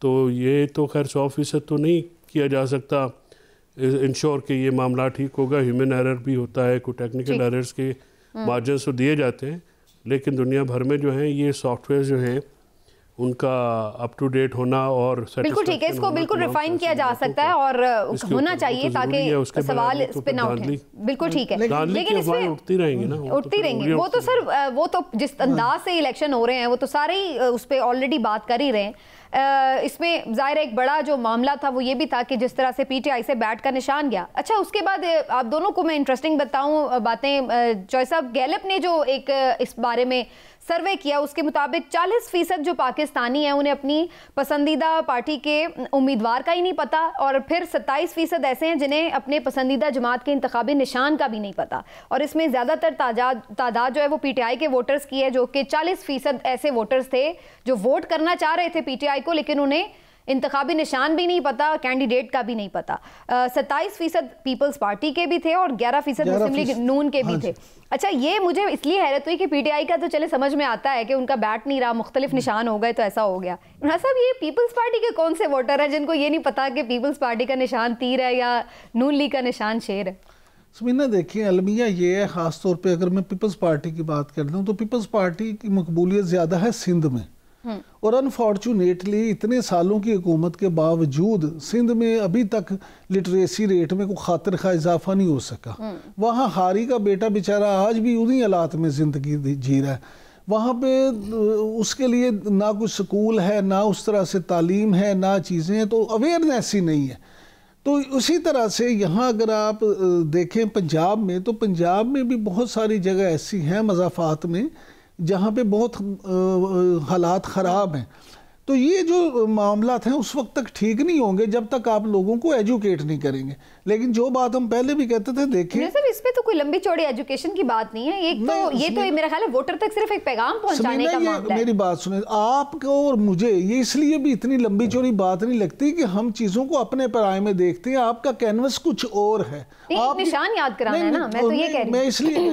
तो ये तो खैर 100% तो नहीं किया जा सकता इंश्योर कि ये मामला ठीक होगा। ह्यूमन एरर भी होता है, कोई टेक्निकल एरर्स के मार्जिन्स तो दिए जाते हैं, लेकिन दुनिया भर में जो है ये सॉफ्टवेयर जो है उनका अप टू डेट होना और बिल्कुल ठीक है, इसको बिल्कुल रिफाइन किया जा सकता है और होना चाहिए ताकि सवाल इस पे ना उठे। बिल्कुल ठीक है, लेकिन इसमें उठती रहेंगी ना, उठती रहेंगी। वो तो सर वो तो जिस अंदाज से इलेक्शन हो रहे हैं वो तो सारे ही उस पर ऑलरेडी बात कर ही रहे हैं। इसमें ज़ाहिर एक बड़ा जो मामला था वो ये भी था कि जिस तरह से पीटीआई से बैट का निशान गया। अच्छा, उसके बाद आप दोनों को मैं इंटरेस्टिंग बताऊं बातें। जॉय साहब, गैलप ने जो एक इस बारे में सर्वे किया उसके मुताबिक 40% जो पाकिस्तानी हैं उन्हें अपनी पसंदीदा पार्टी के उम्मीदवार का ही नहीं पता, और फिर 27% ऐसे हैं जिन्हें अपने पसंदीदा जमात के इंतखाबी निशान का भी नहीं पता। और इसमें ज़्यादातर तादाद जो है वो पीटीआई के वोटर्स की है, जो कि 40% ऐसे वोटर्स थे जो वोट करना चाह रहे थे पीटीआई को, लेकिन उन्हें इंतखाबी निशान भी नहीं पता, कैंडिडेट का भी नहीं पता। 27% पीपल्स पार्टी के भी थे और 11% मुस्लिम लीग नून के भी थे। अच्छा, ये मुझे इसलिए हैरत हुई कि पीटीआई का तो चले समझ में आता है कि उनका बैट नहीं रहा, मुख्तलिफ निशान हो गए तो ऐसा हो गया। इमरान साहब, ये पीपल्स पार्टी के कौन से वोटर हैं जिनको ये नहीं पता कि पीपल्स पार्टी का निशान तीर है या नून लीग का निशान शेर है? समीना, देखिए अलमिया ये है, ख़ास तौर पे अगर मैं पीपल्स पार्टी की बात कर लूँ तो पीपल्स पार्टी की मकबूलियत ज़्यादा है सिंध में, और अनफॉर्चुनेटली इतने सालों की हुकूमत के बावजूद सिंध में अभी तक लिटरेसी रेट में कोई खातिर खा इजाफा नहीं हो सका। वहाँ हारी का बेटा बेचारा आज भी उन्हीं हालात में ज़िंदगी जी रहा है। वहाँ पे उसके लिए ना कुछ स्कूल है, ना उस तरह से तालीम है, ना चीज़ें हैं, तो अवेयरनेस ही नहीं है। तो उसी तरह से यहाँ अगर आप देखें पंजाब में, तो पंजाब में भी बहुत सारी जगह ऐसी हैं मज़ाफ़ात में जहाँ पे बहुत हालात ख़राब हैं। तो ये जो मामला हैं उस वक्त तक ठीक नहीं होंगे जब तक आप लोगों को एजुकेट नहीं करेंगे। लेकिन जो बात हम पहले भी कहते थे, देखिए सर, इसमें तो कोई लंबी चौड़ी एजुकेशन की बात नहीं है, एक तो ये तो मेरा ख्याल है वोटर तक सिर्फ एक पैगाम पहुंचाने का मामला है। मेरी बात सुने, आपको और मुझे ये इसलिए भी इतनी लंबी चौड़ी बात नहीं लगती कि हम चीज़ों को अपने पराये में देखते हैं। आपका कैनवस कुछ और है, आप निशान याद कराना है ना, मैं तो ये कह रही हूं। मैं इसलिए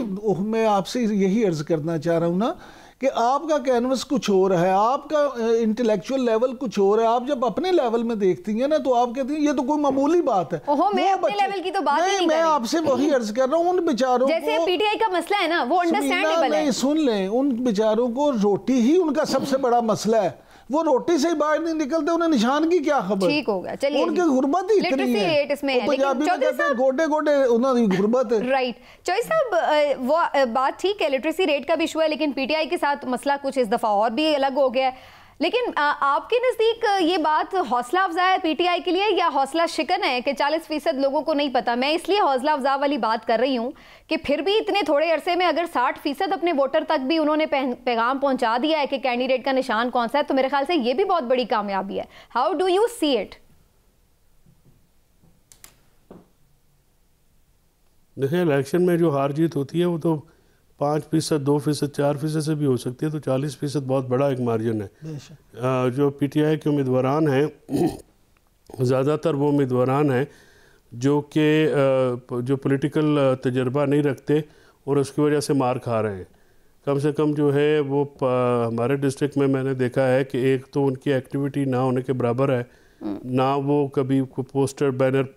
मैं आपसे यही अर्ज करना चाह रहा हूँ ना कि आपका कैनवस कुछ और है, आपका इंटेलेक्चुअल लेवल कुछ और है। आप जब अपने लेवल में देखती हैं ना तो आप कहती हैं ये तो कोई मामूली बात है। ओहो, मैं अपने लेवल की तो बात नहीं, मैं आपसे वही अर्ज कर रहा हूँ। उन बेचारों जैसे पीटीआई का मसला है ना, वो अंडरस्टैंडेबल है। सुन लें, उन बेचारों को रोटी ही उनका सबसे बड़ा मसला है। वो रोटी से बाहर नहीं निकलते, उन्हें निशान की क्या खबर। ठीक हो गया, चलिए। उनकी गुर्बत ही इतनी है, पंजाबी में कहते हैं गोडे गोडे उन्होंने गुर्बत है। राइट, चॉइस साहब, वो बात ठीक है, लिटरेसी रेट का भी इशू है, लेकिन पीटीआई के साथ मसला कुछ इस दफा और भी अलग हो गया है। लेकिन आपके नज़दीक ये बात हौसला अफजा है पीटीआई के लिए या हौसला शिकन है कि 40% लोगों को नहीं पता? मैं इसलिए हौसला अफजा वाली बात कर रही हूँ कि फिर भी इतने थोड़े अरसे में अगर 60% अपने वोटर तक भी उन्होंने पैगाम पहुंचा दिया है कि कैंडिडेट का निशान कौन सा है, तो मेरे ख्याल से ये भी बहुत बड़ी कामयाबी है। How do you see it? देखिए, इलेक्शन में जो हार जीत होती है वो तो 5%, 2%, 4% से भी हो सकती है, तो 40% बहुत बड़ा एक मार्जिन है। जो पीटीआई के उम्मीदवारान हैं ज़्यादातर वो उम्मीदवारान हैं जो कि जो पॉलिटिकल तजर्बा नहीं रखते और उसकी वजह से मार खा रहे हैं। कम से कम जो है वो हमारे डिस्ट्रिक्ट में मैंने देखा है कि एक तो उनकी एक्टिविटी ना होने के बराबर है, ना वो कभी पोस्टर बैनर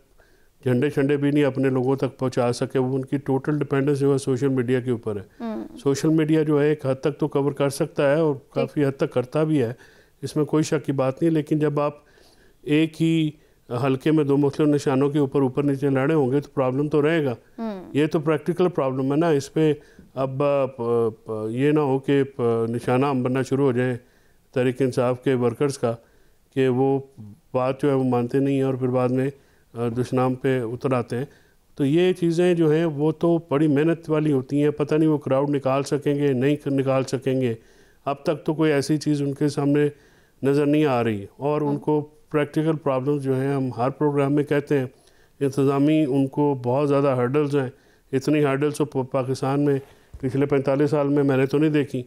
झंडे शंडे भी नहीं अपने लोगों तक पहुंचा सके। वो उनकी टोटल डिपेंडेंस जो है सोशल मीडिया के ऊपर है। सोशल मीडिया जो है एक हद तक तो कवर कर सकता है और काफ़ी हद तक करता भी है, इसमें कोई शक की बात नहीं। लेकिन जब आप एक ही हल्के में दो मुख्तलिफ निशानों के ऊपर नीचे लड़े होंगे तो प्रॉब्लम तो रहेगा। ये तो प्रैक्टिकल प्रॉब्लम है ना। इस पर अब ये ना हो कि निशाना बनना शुरू हो जाए तहरीक इंसाफ के वर्कर्स का कि वो बात जो है वो मानते नहीं हैं और फिर बाद में दुश्मनाम पे उतर आते हैं। तो ये चीज़ें जो हैं वो तो बड़ी मेहनत वाली होती हैं, पता नहीं वो क्राउड निकाल सकेंगे नहीं निकाल सकेंगे। अब तक तो कोई ऐसी चीज़ उनके सामने नज़र नहीं आ रही और उनको प्रैक्टिकल प्रॉब्लम्स जो हैं हम हर प्रोग्राम में कहते हैं, इंतज़ामी उनको बहुत ज़्यादा हर्डल्स हैं। इतनी हर्डल्स तो पाकिस्तान में पिछले 45 साल में मैंने तो नहीं देखी।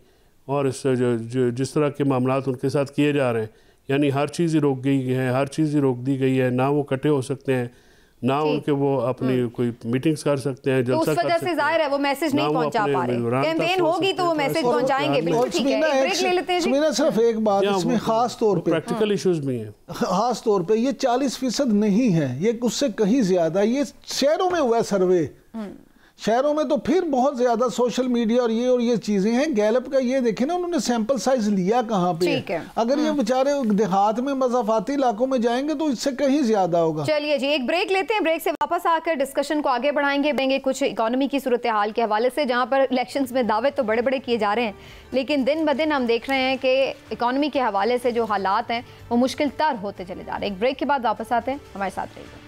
और इस जिस तरह के मामलात उनके साथ किए जा रहे हैं, यानी हर चीज़ ही रोक गई है, हर चीज़ ही रोक दी गई है, ना वो इकट्ठे हो सकते हैं, ना उनके वो अपनी कोई मीटिंग्स कर सकते हैं, तो उस वजह से जाहिर है वो मैसेज नहीं पहुंचा पा रहे। कैंपेन होगी तो वो मैसेज पहुंचाएंगे। बिल्कुल ठीक है, एक ब्रेक ले लेते हैं जी। सिर्फ एक बात इसमें खास तौर पे प्रैक्टिकल इश्यूज भी हैं। खास तौर पे ये 40% नहीं है, ये उससे कहीं ज्यादा। ये शहरों में हुआ सर्वे, शहरों में तो फिर बहुत ज्यादा सोशल मीडिया और ये चीजें हैं। गैलप का ये देखे ना, उन्होंने सैंपल साइज लिया कहाँ पे है। अगर ये बेचारे देहात में मज़ाफाती इलाकों में जाएंगे तो इससे कहीं ज्यादा होगा। चलिए जी, एक ब्रेक लेते हैं, ब्रेक से वापस आकर डिस्कशन को आगे बढ़ाएंगे कुछ इकोनॉमी की सूरत हाल के हवाले से, जहाँ पर इलेक्शंस में दावे तो बड़े बड़े किए जा रहे हैं, लेकिन दिन ब दिन हम देख रहे हैं कि इकोनॉमी के हवाले से जो हालात हैं वो मुश्किल तर होते चले जा रहे हैं। एक ब्रेक के बाद वापस आते हैं, हमारे साथ रहिए।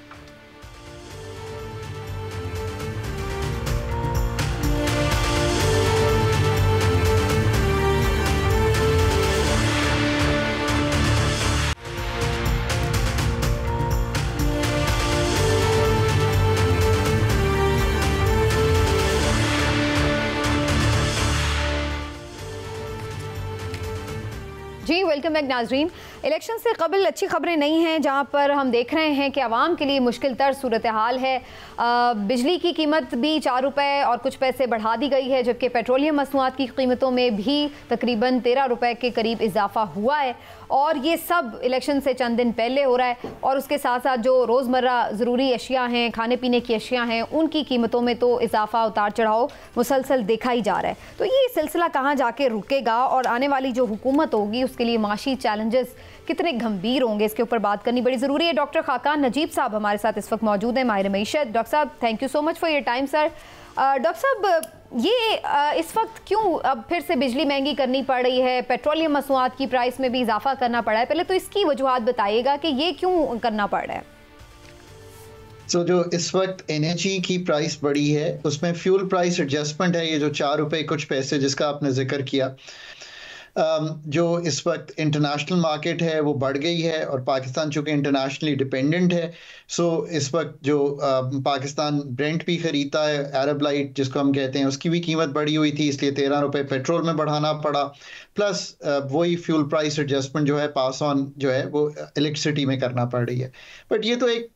जी वेलकम बैक नाजरीन। इलेक्शन से कबल अच्छी खबरें नहीं हैं, जहां पर हम देख रहे हैं कि आवाम के लिए मुश्किल तर सूरत हाल है। बिजली की कीमत भी 4 रुपये और कुछ पैसे बढ़ा दी गई है, जबकि पेट्रोलियम मसनूआत की कीमतों में भी तकरीबन 13 रुपये के करीब इजाफा हुआ है। और ये सब इलेक्शन से चंद दिन पहले हो रहा है। और उसके साथ साथ जो रोज़मर्रा ज़रूरी अशिया हैं, खाने पीने की अशिया हैं, उनकी कीमतों में तो इजाफा उतार चढ़ाव मुसलसल देखा ही जा रहा है। तो ये सिलसिला कहाँ जाके रुकेगा और आने वाली जो हुकूमत होगी उसके लिए माशी चैलेंजेस कितने गंभीर होंगे, इसके ऊपर बात करनी बड़ी ज़रूरी है। डॉक्टर खाकान नजीब साहब हमारे साथ इस वक्त मौजूद हैं, माहिर मईशत। डॉक्टर साहब, thank you so much for your time sir. Doctor साहब, ये इस वक्त क्यों अब फिर से बिजली महंगी करनी पड़ रही है, पेट्रोलियम मसनूआत की प्राइस में भी इजाफा करना पड़ा है, पहले तो इसकी वजूहात बताइएगा कि ये क्यों करना पड़ रहा है। जो इस वक्त एनर्जी की प्राइस बढ़ी है उसमें फ्यूल प्राइस एडजस्टमेंट है, ये जो 4 रुपए कुछ पैसे जिसका आपने जिक्र किया, जो इस वक्त इंटरनेशनल मार्केट है वो बढ़ गई है और पाकिस्तान चूँकि इंटरनेशनली डिपेंडेंट है, सो इस वक्त जो पाकिस्तान ब्रेंट भी ख़रीदता है, अरब लाइट जिसको हम कहते हैं, उसकी भी कीमत बढ़ी हुई थी, इसलिए 13 रुपये पेट्रोल में बढ़ाना पड़ा, प्लस वही फ्यूल प्राइस एडजस्टमेंट जो है पास ऑन जो है वो इलेक्ट्रिसिटी में करना पड़ रही है। बट ये तो एक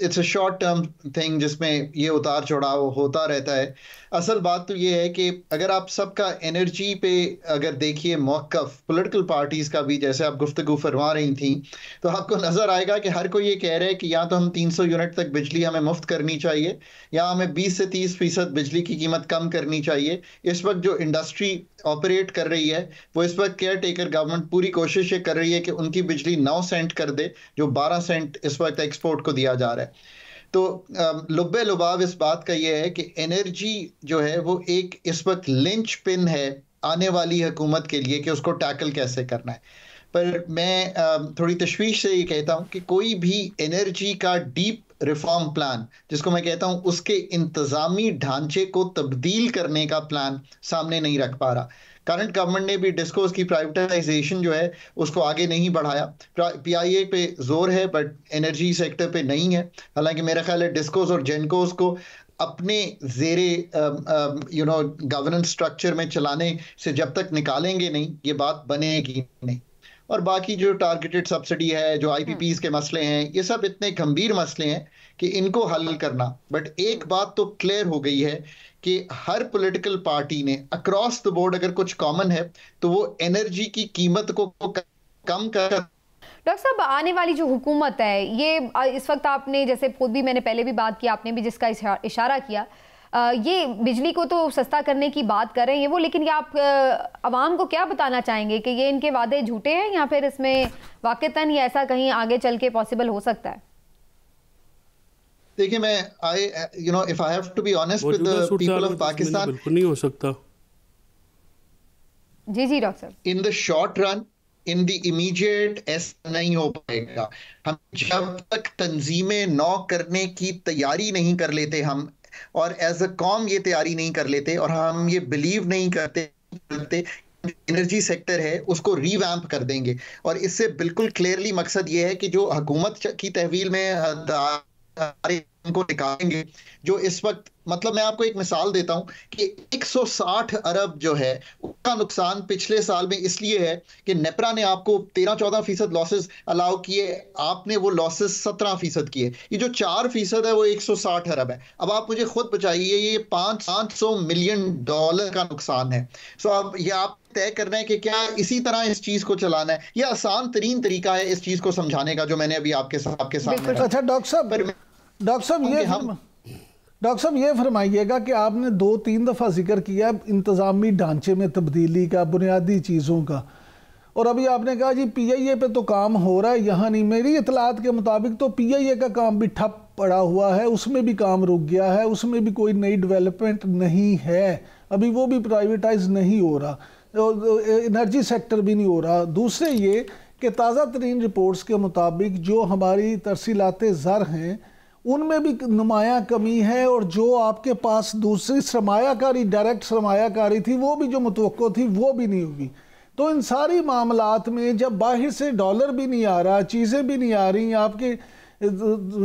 it's a short term thing जिसमें ये उतार चढ़ाव होता रहता है। असल बात तो ये है कि अगर आप सबका एनर्जी पे अगर देखिए मौक़िफ़ पॉलिटिकल पार्टीज़ का भी, जैसे आप गुफ्तगू फरमा रही थी, तो आपको नज़र आएगा कि हर कोई ये कह रहा है कि या तो हम 300 यूनिट तक बिजली हमें मुफ्त करनी चाहिए या हमें 20 से 30% बिजली की कीमत कम करनी चाहिए। इस वक्त जो इंडस्ट्री ऑपरेट कर रही है वो इस वक्त केयर टेकर गवर्नमेंट पूरी कोशिश ये कर रही है कि उनकी बिजली 9 सेंट कर दे, जो 12 सेंट इस वक्त एक्सपोर्ट को दिया जा रहा है। तो लुब्बे लुबाब इस बात का ये है कि एनर्जी जो है वो एक इस वक्त लिंच पिन है आने वाली हुकूमत के लिए कि उसको टैकल कैसे करना है। पर मैं थोड़ी तशवीश से ये कहता हूँ कि कोई भी एनर्जी का डीप रिफॉर्म प्लान, जिसको मैं कहता हूँ उसके इंतज़ामी ढांचे को तब्दील करने का प्लान सामने नहीं रख पा रहा। करंट गवर्नमेंट ने भी डिस्कोस की प्राइवेटाइजेशन जो है उसको आगे नहीं बढ़ाया। पीआईए पे जोर है बट एनर्जी सेक्टर पे नहीं है। हालांकि मेरा ख्याल है डिस्कोस और जेनकोस को अपने ज़ेरे गवर्नेंस स्ट्रक्चर में चलाने से जब तक निकालेंगे नहीं, ये बात बनेगी नहीं। और बाकी जो टारगेटेड सब्सिडी है, जो आईपीपीज के मसले हैं, ये सब इतने गंभीर मसले हैं कि इनको हल करना। बट एक बात तो क्लियर हो गई है कि हर पॉलिटिकल पार्टी ने अक्रॉस द बोर्ड अगर कुछ कॉमन है तो वो एनर्जी की कीमत को कम कर। डॉक्टर साहब, आने वाली जो हुकूमत है, ये इस वक्त आपने जैसे खुद भी, मैंने पहले भी बात की, आपने भी जिसका इशारा किया, ये बिजली को तो सस्ता करने की बात कर रहे हैं वो, लेकिन ये आप आवाम को क्या बताना चाहेंगे कि ये इनके वादे झूठे हैं या फिर इसमें वाकईतन ये ऐसा कहीं आगे चल के पॉसिबल हो सकता है? देखिए, मैं if I have to be honest with the people of Pakistan, बिल्कुल नहीं हो सकता। जी डॉक्टर साहब, in the short run in the immediate ऐसा नहीं हो पाएगा। हम जब तक तंजीमें नौ करने की तैयारी नहीं कर लेते, हम और एज अ कॉम ये तैयारी नहीं कर लेते, और हम ये बिलीव नहीं करते एनर्जी सेक्टर है उसको रीवैम्प कर देंगे। और इससे बिल्कुल क्लियरली मकसद ये है कि जो हुकूमत की तहवील में उनको निकालेंगे, जो इस वक्त, मतलब मैं आपको एक मिसाल देता हूं कि 160 अरब जो है उसका नुकसान पिछले साल में इसलिए है कि नेपरा ने आपको 13-14% लॉसेस अलाउ किए, आपने वो लॉसेस 17% किए। ये जो 4% है वो 160 अरब है। अब आप मुझे खुद बताइए, ये $500 मिलियन का नुकसान है। सो अब ये आप तय करना है कि क्या इसी तरह इस चीज को चलाना है। यह आसान तरीन तरीका है इस चीज को समझाने का, जो मैंने अभी आपके सामने। अच्छा डॉक्टर साहब ये फरमाइएगा कि आपने 2-3 दफ़ा जिक्र किया इंतज़ामी ढांचे में तब्दीली का, बुनियादी चीज़ों का, और अभी आपने कहा जी PIA पे तो काम हो रहा है, यहाँ नहीं। मेरी इतलात के मुताबिक तो PIA का काम भी ठप पड़ा हुआ है, उसमें भी काम रुक गया है, उसमें भी कोई नई डेवलपमेंट नहीं है, अभी वो भी प्राइवेटाइज नहीं हो रहा, एनर्जी सेक्टर भी नहीं हो रहा। दूसरे ये कि ताज़ा तरीन रिपोर्ट्स के मुताबिक जो हमारी तरसीलात ज़र हैं उनमें भी नुमाया कमी है, और जो आपके पास दूसरी सरमायाकारी, डायरेक्ट सरमायाकारी थी, वो भी जो मुतवक्को थी वो भी नहीं होगी। तो इन सारी मामलात में जब बाहर से डॉलर भी नहीं आ रहा, चीज़ें भी नहीं आ रही, आपके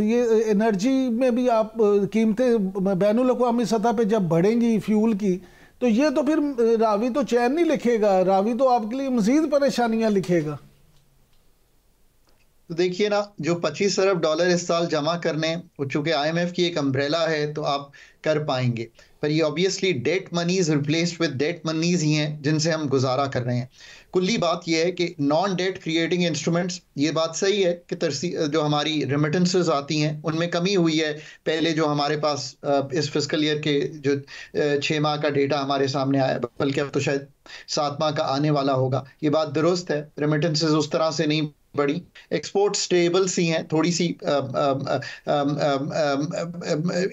ये एनर्जी में भी आप कीमतें बैनुल अक़वामी सतह पे जब बढ़ेंगी फ्यूल की, तो ये तो फिर रावी तो चैन नहीं लिखेगा, रावी तो आपके लिए मज़ीद परेशानियाँ लिखेगा। तो देखिए ना, जो $25 अरब इस साल जमा करने, चूंकि IMF की एक अम्ब्रेला है तो आप कर पाएंगे, पर ये obviously debt monies replaced with debt monies ही हैं जिनसे हम गुजारा कर रहे हैं। कुल्ली बात यह है कि नॉन डेट क्रिएटिंग इंस्ट्रूमेंट्स, ये बात सही है कि जो हमारी रेमिटेंसेस आती हैं उनमें कमी हुई है। पहले जो हमारे पास इस फिस्कल ईयर के जो 6 माह का डेटा हमारे सामने आया, बल्कि अब तो शायद 7 माह का आने वाला होगा, ये बात दुरुस्त है, रेमिटेंसेस उस तरह से नहीं बड़ी, एक्सपोर्ट स्टेबल सी हैं, थोड़ी सी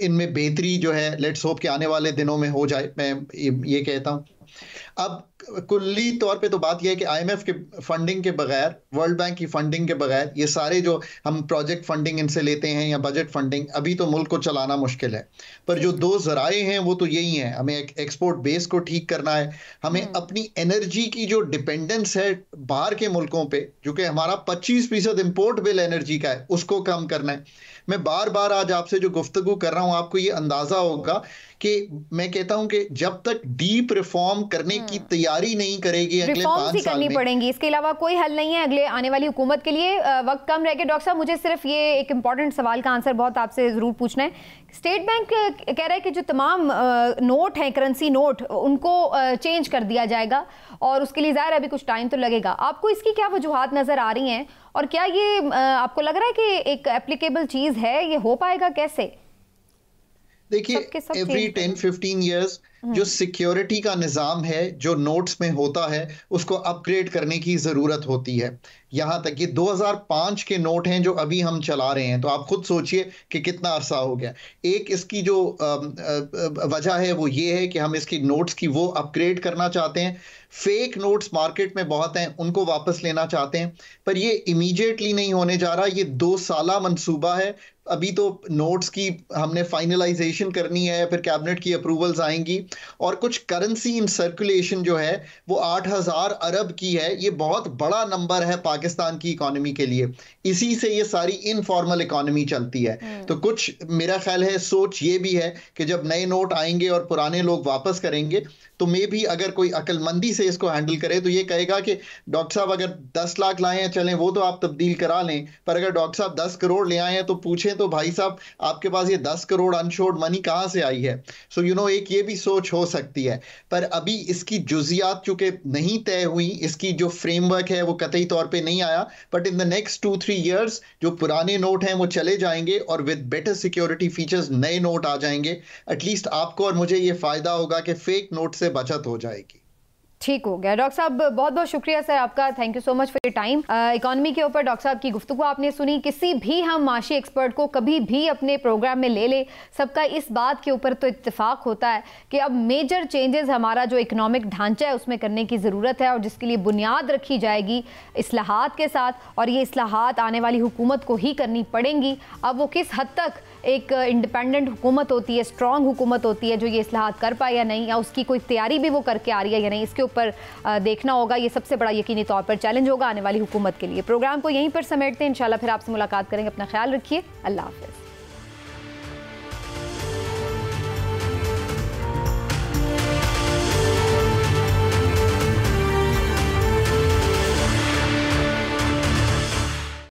इनमें बेहतरी जो है लेट्स होप के आने वाले दिनों में हो जाए, मैं ये कहता हूं। अब कुल्ली तौर पे तो बात यह है कि IMF के फंडिंग के बगैर, वर्ल्ड बैंक की फंडिंग के बगैर, ये सारे जो हम प्रोजेक्ट फंडिंग इनसे लेते हैं या बजट फंडिंग, अभी तो मुल्क को चलाना मुश्किल है। पर जो दो जराए हैं वो तो यही हैं, हमें एक्सपोर्ट बेस को ठीक करना है, हमें अपनी एनर्जी की जो डिपेंडेंस है बाहर के मुल्कों पे, जो कि हमारा 25% इम्पोर्ट बिल एनर्जी का है, उसको कम करना है। मैं बार बार आज आपसे जो गुफ्तगू कर रहा हूं, आपको ये अंदाजा होगा कि मैं कहता हूं कि जब तक डीप रिफॉर्म करने की तैयारी नहीं करेगी अगले 5 साल में, पड़ेंगी, इसके अलावा कोई हल नहीं है अगले आने वाली हुकूमत के लिए। वक्त कम रह गया डॉक्टर साहब, मुझे सिर्फ ये एक इंपॉर्टेंट सवाल का आंसर बहुत आपसे जरूर पूछना है। स्टेट बैंक कह रहा है कि जो तमाम नोट हैं, करेंसी नोट, उनको चेंज कर दिया जाएगा, और उसके लिए ज़ाहिर अभी कुछ टाइम तो लगेगा। आपको इसकी क्या वजूहात नजर आ रही हैं, और क्या ये आपको लग रहा है कि एक एप्लीकेबल चीज है, ये हो पाएगा कैसे? देखिए, एवरी 10-15 ईयर्स जो सिक्योरिटी का निज़ाम है जो नोट्स में होता है उसको अपग्रेड करने की ज़रूरत होती है। यहाँ तक ये 2005 के नोट हैं जो अभी हम चला रहे हैं, तो आप खुद सोचिए कि कितना अरसा हो गया। एक इसकी जो वजह है वो ये है कि हम इसकी नोट्स की वो अपग्रेड करना चाहते हैं। फेक नोट्स मार्केट में बहुत हैं, उनको वापस लेना चाहते हैं, पर ये इमीडिएटली नहीं होने जा रहा, ये 2 साला मंसूबा है। अभी तो नोट्स की हमने फाइनलाइजेशन करनी है, फिर कैबिनेट की अप्रूवल्स आएंगी, और कुछ करेंसी इन सर्कुलेशन जो है वो 8,000 अरब की है। ये बहुत बड़ा नंबर है पाकिस्तान की इकोनॉमी के लिए, इसी से ये सारी इनफॉर्मल इकोनॉमी चलती है। तो कुछ मेरा ख्याल है सोच ये भी है कि जब नए नोट आएंगे और पुराने लोग वापस करेंगे, तो मे भी अगर कोई अक्लमंदी से इसको हैंडल करे तो ये कहेगा कि डॉक्टर साहब अगर 10 लाख लाए हैं, चलें वो तो आप तब्दील करा लें, पर अगर डॉक्टर साहब 10 करोड़ ले आए हैं तो पूछें तो भाई साहब आपके पास ये 10 करोड़ अनशोर्ड मनी कहाँ से आई है? सो एक ये भी सोच हो सकती है, पर अभी इसकी जुजियात चूंकि नहीं तय हुई, इसकी जो फ्रेमवर्क है वो कतई तौर पे नहीं आया, but in the next 2-3 years जो पुराने नोट हैं वो चले जाएंगे और विद बेटर सिक्योरिटी फीचर्स नए नोट आ जाएंगे। एटलीस्ट आपको और मुझे ये फायदा होगा कि फेक नोट से बचत हो जाएगी। ठीक हो गया। डॉक्टर साहब बहुत बहुत शुक्रिया सर आपका, thank you so much for your time. Economy के ऊपर डॉक्टर साहब की गुफ्तगू आपने सुनी। किसी भी हम माशी एक्सपर्ट को कभी भी अपने प्रोग्राम में ले ले, सबका इस बात के ऊपर तो इत्तेफाक होता है कि अब मेजर चेंजेस हमारा जो इकोनॉमिक ढांचा है उसमें करने की ज़रूरत है, और जिसके लिए बुनियाद रखी जाएगी इस्लाहात के साथ, और ये इस्लाहात आने वाली हुकूमत को ही करनी पड़ेंगी। अब वो किस हद तक एक इंडिपेंडेंट हुकूमत होती है, स्ट्रॉन्ग हुकूमत होती है जो ये इस्लाहात कर पाए या नहीं, या उसकी कोई तैयारी भी वो करके आ रही है या नहीं, इसके ऊपर देखना होगा। ये सबसे बड़ा यकीनी तौर पर चैलेंज होगा आने वाली हुकूमत के लिए। प्रोग्राम को यहीं पर समेटते हैं, इंशाल्लाह फिर आपसे मुलाकात करेंगे। अपना ख्याल रखिए, अल्लाह हाफ़िज़।